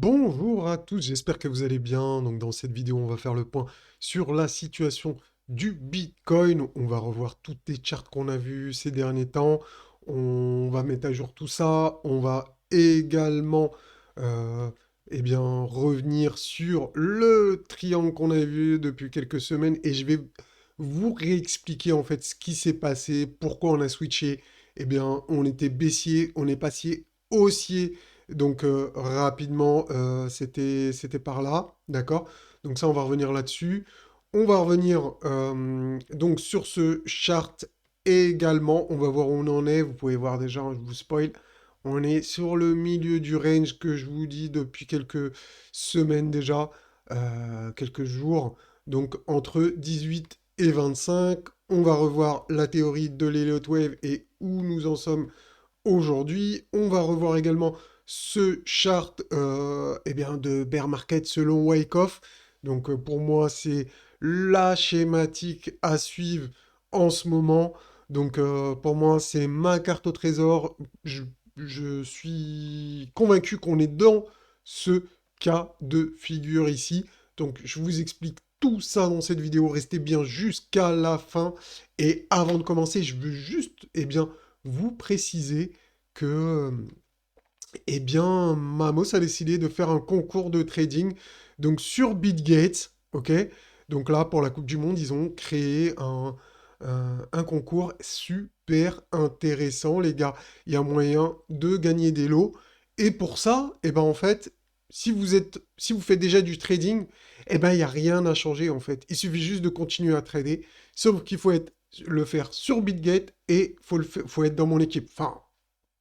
Bonjour à tous, j'espère que vous allez bien. Donc dans cette vidéo, on va faire le point sur la situation du Bitcoin. On va revoir toutes les charts qu'on a vues ces derniers temps. On va mettre à jour tout ça. On va également euh, revenir sur le triangle qu'on a vu depuis quelques semaines. Et je vais vous réexpliquer en fait ce qui s'est passé, pourquoi on a switché. On était baissier, on est passé haussier. Donc rapidement, c'était par là, d'accord? Donc ça, on va revenir là-dessus. On va revenir donc sur ce chart également. On va voir où on en est. Vous pouvez voir déjà, hein, je vous spoil. On est sur le milieu du range que je vous dis depuis quelques semaines déjà, quelques jours. Donc entre 18 et 25. On va revoir la théorie de l'Elliott Wave et où nous en sommes aujourd'hui. On va revoir également ce chart de bear market selon Wyckoff. Donc pour moi, c'est la schématique à suivre en ce moment. Donc pour moi, c'est ma carte au trésor. Je suis convaincu qu'on est dans ce cas de figure ici. Donc je vous explique tout ça dans cette vidéo. Restez bien jusqu'à la fin. Et avant de commencer, je veux juste vous préciser que Mamos a décidé de faire un concours de trading donc sur BitGate, ok? Donc là, pour la Coupe du Monde, ils ont créé un concours super intéressant, les gars. Il y a moyen de gagner des lots. Et pour ça, en fait, si vous faites déjà du trading, il n'y a rien à changer, en fait. Il suffit juste de continuer à trader, sauf qu'il faut le faire sur BitGate et faut être dans mon équipe. Enfin,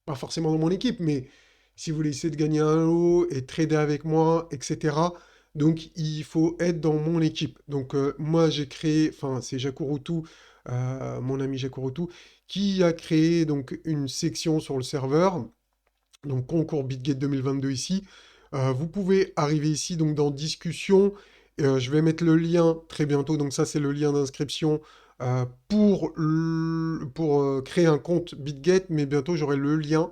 pas forcément dans mon équipe, mais si vous voulez essayer de gagner un lot et trader avec moi, etc. Donc il faut être dans mon équipe. Donc moi j'ai créé, enfin c'est Jakurutu, mon ami Jakurutu, qui a créé donc une section sur le serveur, donc concours BitGate 2022 ici. Vous pouvez arriver ici donc dans discussion. Je vais mettre le lien très bientôt. Donc ça c'est le lien d'inscription pour créer un compte BitGate, mais bientôt j'aurai le lien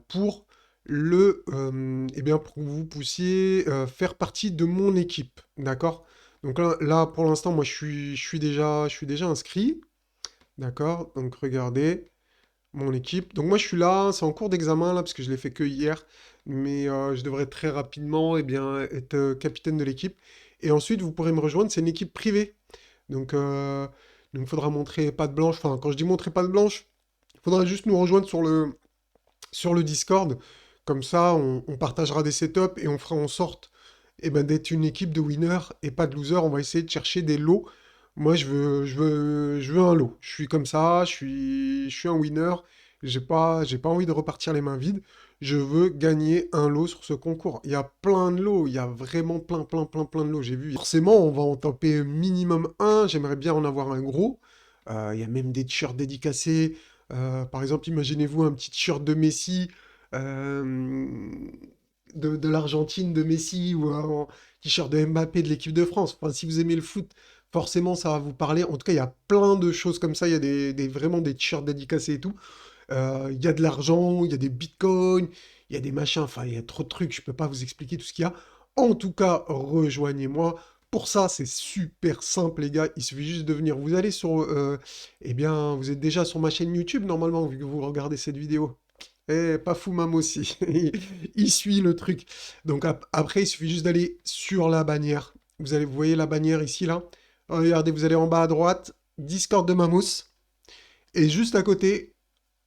pour pour que vous puissiez faire partie de mon équipe, d'accord? Donc là, pour l'instant, moi, je suis déjà inscrit, d'accord? Donc regardez mon équipe. Donc moi, je suis là, c'est en cours d'examen là, parce que je l'ai fait que hier, mais je devrais très rapidement, être capitaine de l'équipe. Et ensuite, vous pourrez me rejoindre. C'est une équipe privée. Donc, il faudra montrer patte blanche. Enfin, quand je dis montrer patte blanche, il faudra juste nous rejoindre sur le Discord. Comme ça, on partagera des setups et on fera en sorte d'être une équipe de winners et pas de losers. On va essayer de chercher des lots. Moi, je veux un lot. Je suis comme ça, je suis un winner. J'ai pas envie de repartir les mains vides. Je veux gagner un lot sur ce concours. Il y a plein de lots. Il y a vraiment plein de lots. J'ai vu. Forcément, on va en taper minimum un. J'aimerais bien en avoir un gros. Il y a même des t-shirts dédicacés. Par exemple, imaginez-vous un petit t-shirt de Messi, euh, de l'Argentine de Messi ou un t-shirt de Mbappé de l'équipe de France. Enfin, si vous aimez le foot, forcément, ça va vous parler. En tout cas, il y a plein de choses comme ça. Il y a vraiment des t-shirts dédicacés et tout. Il y a de l'argent, il y a des bitcoins, il y a des machins. Enfin, il y a trop de trucs. Je peux pas vous expliquer tout ce qu'il y a. En tout cas, rejoignez-moi. Pour ça, c'est super simple, les gars. Il suffit juste de venir. Vous allez sur... vous êtes déjà sur ma chaîne YouTube, normalement, vu que vous regardez cette vidéo. Eh, pas fou, même aussi. Il suit le truc. Donc après, il suffit juste d'aller sur la bannière. Vous voyez la bannière ici, là. Regardez, vous allez en bas à droite, Discord de Mamousse. Et juste à côté,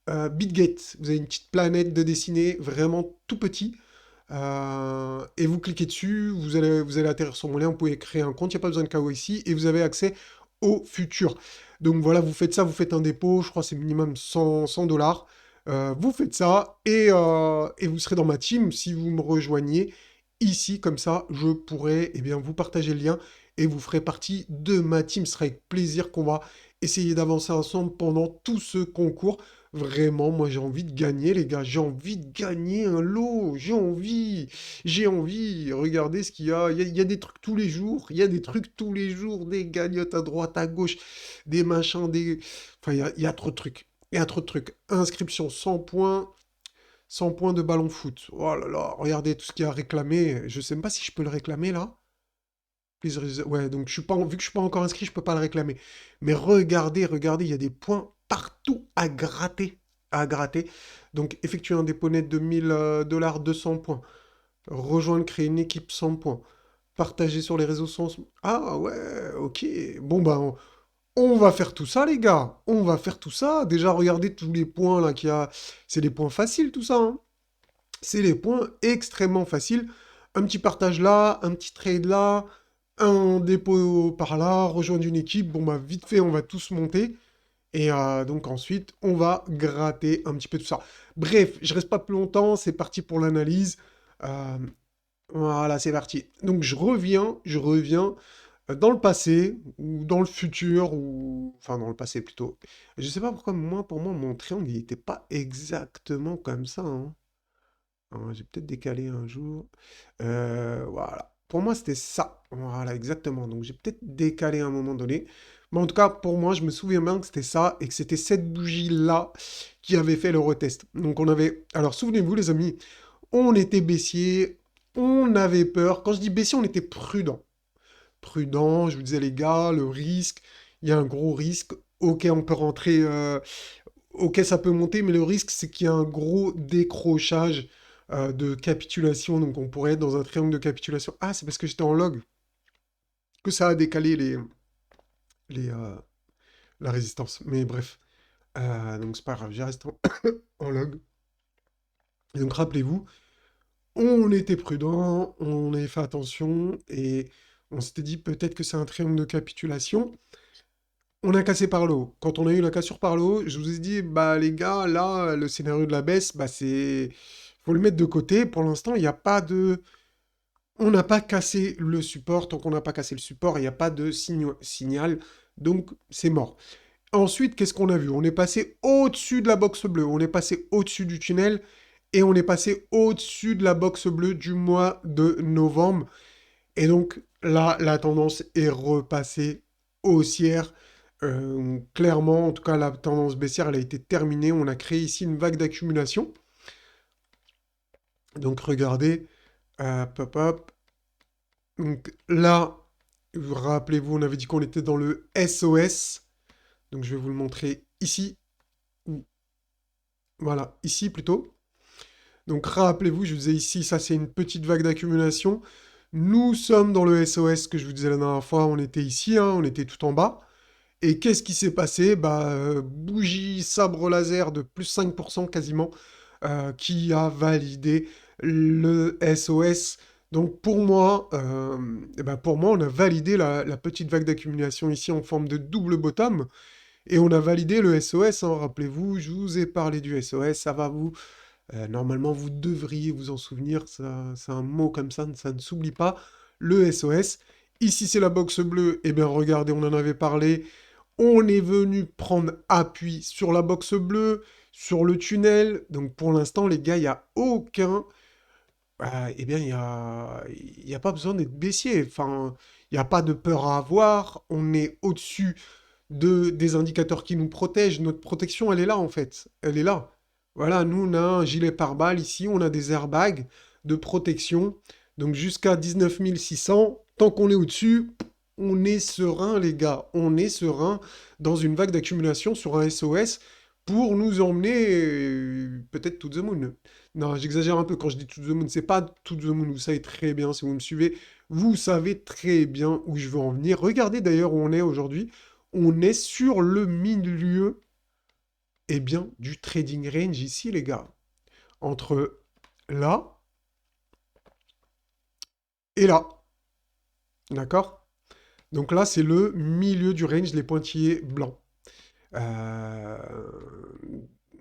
BitGate. Vous avez une petite planète de dessiner, vraiment tout petit. Et vous cliquez dessus, vous allez atterrir sur mon lien, vous pouvez créer un compte, il n'y a pas besoin de KYC, et vous avez accès au futur. Donc voilà, vous faites ça, vous faites un dépôt, je crois que c'est minimum 100 dollars. Vous faites ça, et vous serez dans ma team si vous me rejoignez ici, comme ça, je pourrai vous partager le lien, et vous ferez partie de ma team. Ce sera avec plaisir qu'on va essayer d'avancer ensemble pendant tout ce concours. Vraiment, moi j'ai envie de gagner, les gars. J'ai envie de gagner un lot. J'ai envie. J'ai envie. Regardez ce qu'il y a. Il y a des trucs tous les jours. Il y a des trucs tous les jours. Des gagnottes à droite, à gauche. Des machins, des. Enfin, il y a trop de trucs. Il y a trop de trucs. Inscription 100 points. 100 points de ballon foot. Oh là là, regardez tout ce qu'il y a à réclamer. Je sais même pas si je peux le réclamer là. Ouais, donc je suis pas, vu que je suis pas encore inscrit, je peux pas le réclamer. Mais regardez, regardez, il y a des points partout à gratter. À gratter. Donc effectuer un dépôt net de 1000 dollars, 200 points. Rejoindre, créer une équipe, 100 points. Partager sur les réseaux sans... Ah ouais, ok. Bon bah on va faire tout ça les gars. On va faire tout ça. Déjà regardez tous les points là qu'il y a. C'est des points faciles tout ça, hein. C'est les points extrêmement faciles. Un petit partage là, un petit trade là, un dépôt par là, rejoindre une équipe. Bon, bah, vite fait, on va tous monter. Et donc ensuite, on va gratter un petit peu tout ça. Bref, je reste pas plus longtemps. C'est parti pour l'analyse. Euh, voilà, c'est parti. Donc je reviens dans le passé ou dans le futur ou enfin dans le passé plutôt. Je sais pas pourquoi moi, pour moi, mon triangle, il était pas exactement comme ça, hein. J'ai peut-être décalé un jour. Voilà. Pour moi, c'était ça. Voilà, exactement. Donc, j'ai peut-être décalé à un moment donné. Mais en tout cas, pour moi, je me souviens bien que c'était ça et que c'était cette bougie-là qui avait fait le retest. Donc, on avait... Alors, souvenez-vous, les amis, on était baissier, on avait peur. Quand je dis baissier, on était prudent. Prudent, je vous disais, les gars, le risque, il y a un gros risque. Ok, on peut rentrer... Ok, ça peut monter, mais le risque, c'est qu'il y a un gros décrochage de capitulation. Donc, on pourrait être dans un triangle de capitulation. Ah, c'est parce que j'étais en log que ça a décalé les, la résistance. Mais bref. Donc, c'est pas grave, j'ai resté en log. Et donc, rappelez-vous, on était prudent, on avait fait attention et on s'était dit peut-être que c'est un triangle de capitulation. On a cassé par le haut. Quand on a eu la cassure par le haut, je vous ai dit, bah les gars, là, le scénario de la baisse, bah c'est... Faut le mettre de côté. Pour l'instant, il n'y a pas de... On n'a pas cassé le support. Tant qu'on n'a pas cassé le support, il n'y a pas de signal. Donc, c'est mort. Ensuite, qu'est-ce qu'on a vu? On est passé au-dessus de la box bleue. On est passé au-dessus du tunnel. Et on est passé au-dessus de la box bleue du mois de novembre. Et donc là, la tendance est repassée haussière. Clairement, en tout cas, la tendance baissière, elle a été terminée. On a créé ici une vague d'accumulation. Donc regardez, hop, hop. Donc là, rappelez-vous, on avait dit qu'on était dans le SOS. Donc je vais vous le montrer ici. Voilà, ici plutôt. Donc rappelez-vous, je vous disais ici, ça c'est une petite vague d'accumulation. Nous sommes dans le SOS que je vous disais la dernière fois, on était ici, hein, on était tout en bas. Et qu'est-ce qui s'est passé? Bah, bougie sabre laser de plus 5% quasiment, qui a validé le SOS. Donc pour moi, on a validé la petite vague d'accumulation ici en forme de double bottom. Et on a validé le SOS, hein. Rappelez-vous, je vous ai parlé du SOS, ça va vous... normalement, vous devriez vous en souvenir, c'est un mot comme ça ne s'oublie pas. Le SOS. Ici, c'est la box bleue. Eh bien, regardez, on en avait parlé. On est venu prendre appui sur la box bleue, sur le tunnel. Donc pour l'instant, les gars, il n'y a aucun... eh bien, il y a pas besoin d'être baissier. Enfin, il n'y a pas de peur à avoir. On est au-dessus des indicateurs qui nous protègent. Notre protection, elle est là, en fait. Elle est là. Voilà, nous, on a un gilet pare-balles ici. On a des airbags de protection. Donc jusqu'à 19 600. Tant qu'on est au-dessus, on est serein, les gars. On est serein dans une vague d'accumulation sur un SOS pour nous emmener peut-être to the moon. Non, j'exagère un peu quand je dis to the moon. C'est pas to the moon. Vous savez très bien, si vous me suivez, vous savez très bien où je veux en venir. Regardez d'ailleurs où on est aujourd'hui. On est sur le milieu, eh bien, du trading range ici, les gars. Entre là et là. D'accord? Donc là, c'est le milieu du range, les pointillés blancs. Euh,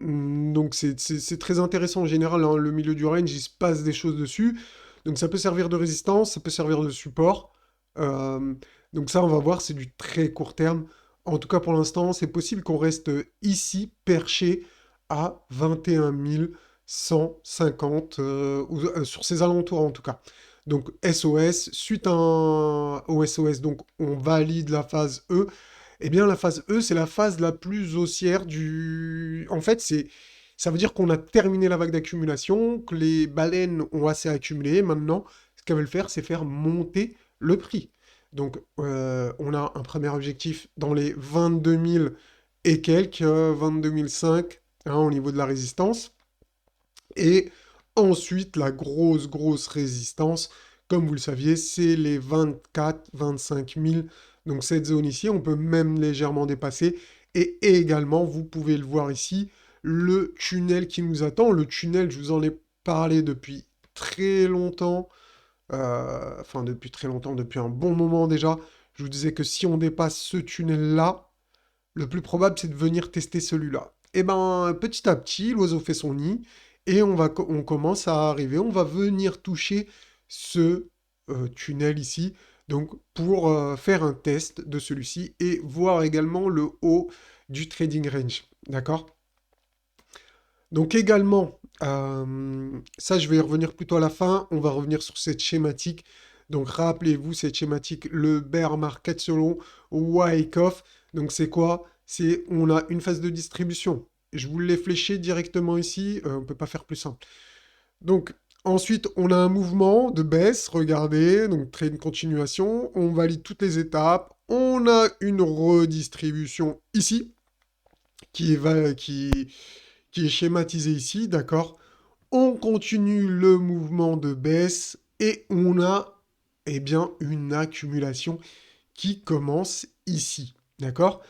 Donc c'est très intéressant en général, hein, le milieu du range, il se passe des choses dessus. Donc ça peut servir de résistance, ça peut servir de support. Euh, donc ça, on va voir, c'est du très court terme. En tout cas, pour l'instant, c'est possible qu'on reste ici, perché à 21 150, sur ces alentours en tout cas. Donc SOS, suite au SOS, donc on valide la phase E. Eh bien, la phase E, c'est la phase la plus haussière du... En fait, Ça veut dire qu'on a terminé la vague d'accumulation, que les baleines ont assez accumulé. Maintenant, ce qu'elles veulent faire, c'est faire monter le prix. Donc, on a un premier objectif dans les 22 000 et quelques, 22 500, hein, au niveau de la résistance. Et ensuite, la grosse résistance, comme vous le saviez, c'est les 24 25 000. Donc cette zone ici, on peut même légèrement dépasser. Et également, vous pouvez le voir ici, le tunnel qui nous attend. Le tunnel, je vous en ai parlé depuis très longtemps. Enfin, depuis très longtemps, depuis un bon moment déjà. Je vous disais que si on dépasse ce tunnel-là, le plus probable, c'est de venir tester celui-là. Et ben, petit à petit, l'oiseau fait son nid et on commence à arriver. On va venir toucher ce tunnel ici, donc pour faire un test de celui-ci et voir également le haut du trading range. D'accord? Donc également, ça je vais y revenir plutôt à la fin, on va revenir sur cette schématique. Donc rappelez-vous cette schématique, le bear market selon Wyckoff. Donc c'est quoi? C'est on a une phase de distribution. Je vous l'ai fléché directement ici, on ne peut pas faire plus simple. Donc ensuite on a un mouvement de baisse, regardez, donc très une continuation, on valide toutes les étapes, on a une redistribution ici qui est schématisé ici, d'accord? On continue le mouvement de baisse et on a, eh bien, une accumulation qui commence ici, d'accord?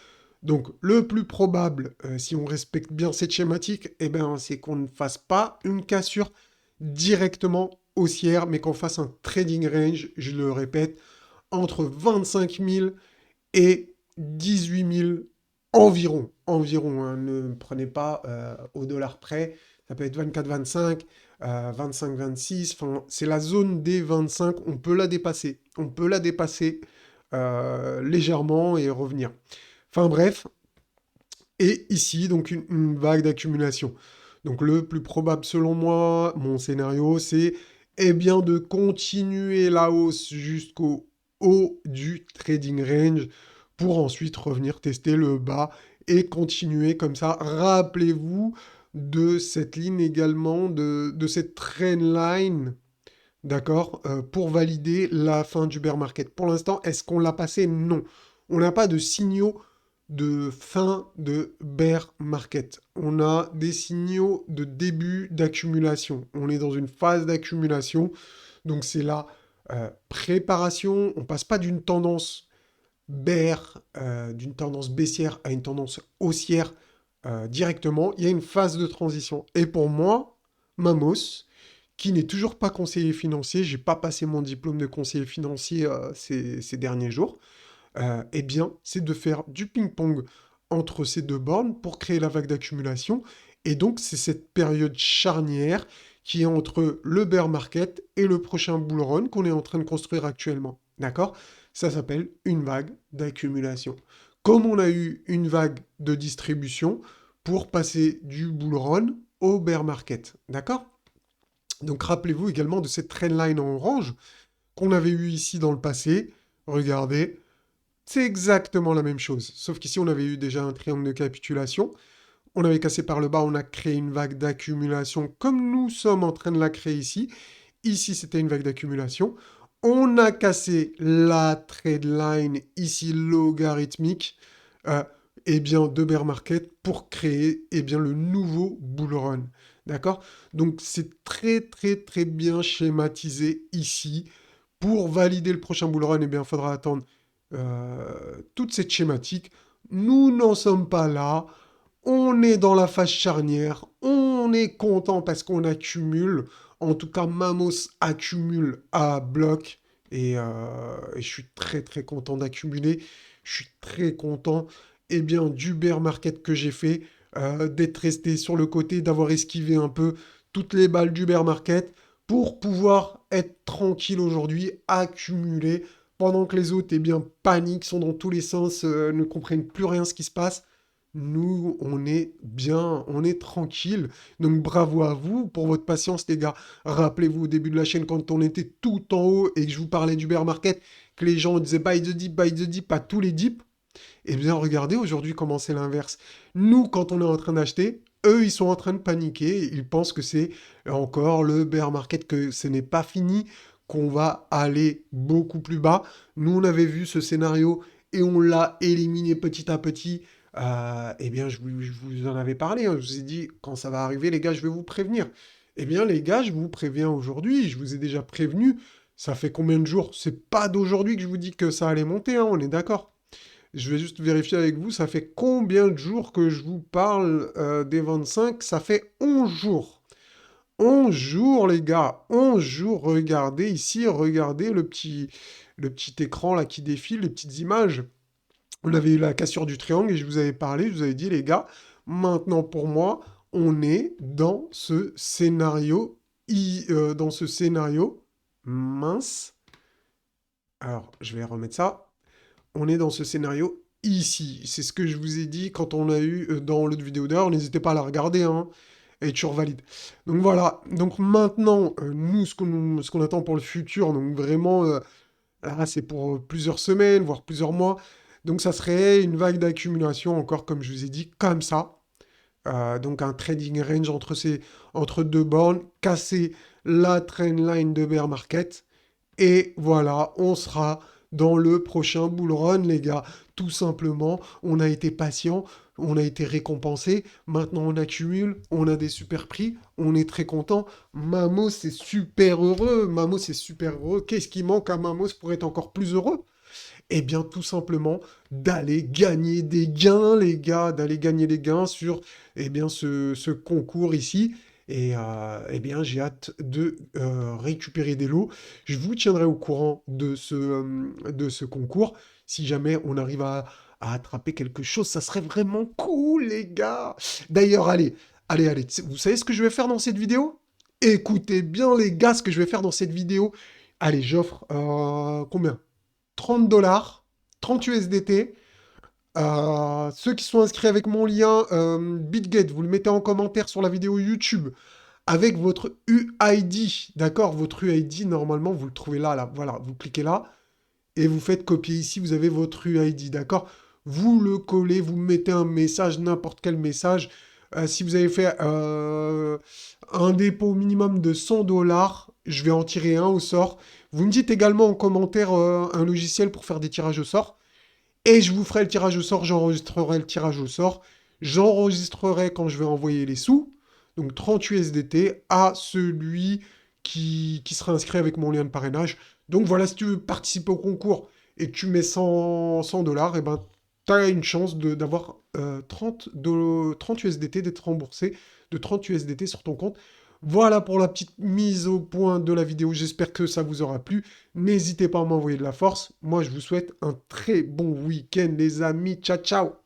Donc, le plus probable, si on respecte bien cette schématique, eh ben, c'est qu'on ne fasse pas une cassure directement haussière, mais qu'on fasse un trading range, je le répète, entre 25 000 et 18 000 environ. Environ, hein, ne prenez pas au dollar près. Ça peut être 24-25, 25-26. Enfin, c'est la zone des 25. On peut la dépasser. On peut la dépasser légèrement et revenir. Enfin bref. Et ici, donc une vague d'accumulation. Donc le plus probable selon moi, mon scénario, c'est eh bien de continuer la hausse jusqu'au haut du trading range pour ensuite revenir tester le bas et continuer comme ça. Rappelez-vous de cette ligne également, de cette trend line, d'accord, pour valider la fin du bear market. Pour l'instant, est-ce qu'on l'a passé? Non. On n'a pas de signaux de fin de bear market. On a des signaux de début d'accumulation. On est dans une phase d'accumulation. Donc c'est la préparation. On passe pas d'une tendance bear, d'une tendance baissière à une tendance haussière directement. Il y a une phase de transition. Et pour moi, Mamos, qui n'est toujours pas conseiller financier, j'ai pas passé mon diplôme de conseiller financier ces derniers jours, eh bien, c'est de faire du ping-pong entre ces deux bornes pour créer la vague d'accumulation. Et donc, c'est cette période charnière qui est entre le bear market et le prochain bull run qu'on est en train de construire actuellement. D'accord? Ça s'appelle une vague d'accumulation. Comme on a eu une vague de distribution pour passer du bull run au bear market. D'accord? Donc, rappelez-vous également de cette trendline en orange qu'on avait eu ici dans le passé. Regardez, c'est exactement la même chose, sauf qu'ici on avait eu déjà un triangle de capitulation, on avait cassé par le bas, on a créé une vague d'accumulation comme nous sommes en train de la créer ici. Ici c'était une vague d'accumulation. On a cassé la trade line ici logarithmique bien, de bear market pour créer bien, le nouveau bull run. D'accord? Donc c'est très bien schématisé ici. Pour valider le prochain bull run, il faudra attendre toute cette schématique. Nous n'en sommes pas là. On est dans la phase charnière. On est content parce qu'on accumule. En tout cas, Mamos accumule à bloc. Et je suis très content d'accumuler. Je suis très content du bear market que j'ai fait, d'être resté sur le côté, d'avoir esquivé un peu toutes les balles du bear market pour pouvoir être tranquille aujourd'hui, accumuler pendant que les autres, paniquent, sont dans tous les sens, ne comprennent plus rien ce qui se passe. Nous, on est bien, on est tranquille. Donc bravo à vous pour votre patience, les gars. Rappelez-vous au début de la chaîne, quand on était tout en haut et que je vous parlais du bear market, que les gens disaient buy the dip, pas tous les dips. Eh bien, regardez aujourd'hui comment c'est l'inverse. Nous, quand on est en train d'acheter, eux, ils sont en train de paniquer. Ils pensent que c'est encore le bear market, que ce n'est pas fini, qu'on va aller beaucoup plus bas. Nous, on avait vu ce scénario et on l'a éliminé petit à petit. Eh bien, je vous en avais parlé, hein. Je vous ai dit, quand ça va arriver, les gars, je vais vous prévenir. Eh bien, les gars, je vous préviens aujourd'hui. Je vous ai déjà prévenu. Ça fait combien de jours? C'est pas d'aujourd'hui que je vous dis que ça allait monter, hein, on est d'accord. Je vais juste vérifier avec vous, ça fait combien de jours que je vous parle des 25? Ça fait 11 jours. 11 jours, les gars. 11 jours. Regardez ici, regardez le petit écran là qui défile, les petites images. On avait eu la cassure du triangle et je vous avais parlé, je vous avais dit, les gars, maintenant pour moi, on est dans ce scénario, dans ce scénario mince. Alors, je vais remettre ça. On est dans ce scénario ici. C'est ce que je vous ai dit quand on a eu dans l'autre vidéo d'heure. N'hésitez pas à la regarder, hein. Elle est toujours valide. Donc voilà. Donc maintenant, nous, ce qu'on attend pour le futur, donc vraiment, là, c'est pour plusieurs semaines, voire plusieurs mois. Donc ça serait une vague d'accumulation, encore comme je vous ai dit, comme ça. Donc un trading range entre deux bornes, casser la trendline de bear market. Et voilà, on sera dans le prochain bull run, les gars. Tout simplement, on a été patient, on a été récompensé. Maintenant, on accumule, on a des super prix, on est très content. Mamos, c'est super heureux. Mamos, c'est super heureux. Qu'est-ce qui manque à Mamos pour être encore plus heureux? Eh bien, tout simplement, d'aller gagner des gains, les gars, d'aller gagner des gains sur, eh bien, ce concours ici. Et eh bien, j'ai hâte de récupérer des lots. Je vous tiendrai au courant de ce concours. Si jamais on arrive à attraper quelque chose, ça serait vraiment cool, les gars. D'ailleurs, allez. Vous savez ce que je vais faire dans cette vidéo? Écoutez bien, les gars, ce que je vais faire dans cette vidéo. Allez, j'offre combien? 30 dollars, 30 USDT. Ceux qui sont inscrits avec mon lien BitGet, vous le mettez en commentaire sur la vidéo YouTube avec votre UID, d'accord? Votre UID, normalement, vous le trouvez là, là. Voilà, vous cliquez là et vous faites copier ici, vous avez votre UID, d'accord? Vous le collez, vous mettez un message, n'importe quel message. Si vous avez fait un dépôt minimum de 100 dollars, je vais en tirer un au sort. Vous me dites également en commentaire un logiciel pour faire des tirages au sort. Et je vous ferai le tirage au sort, j'enregistrerai le tirage au sort. J'enregistrerai quand je vais envoyer les sous, donc 30 USDT, à celui qui sera inscrit avec mon lien de parrainage. Donc voilà, si tu veux participer au concours et que tu mets 100 dollars, et ben, tu as une chance d'avoir 30 USDT, d'être remboursé de 30 USDT sur ton compte. Voilà pour la petite mise au point de la vidéo. J'espère que ça vous aura plu. N'hésitez pas à m'envoyer de la force. Moi, je vous souhaite un très bon week-end, les amis. Ciao, ciao!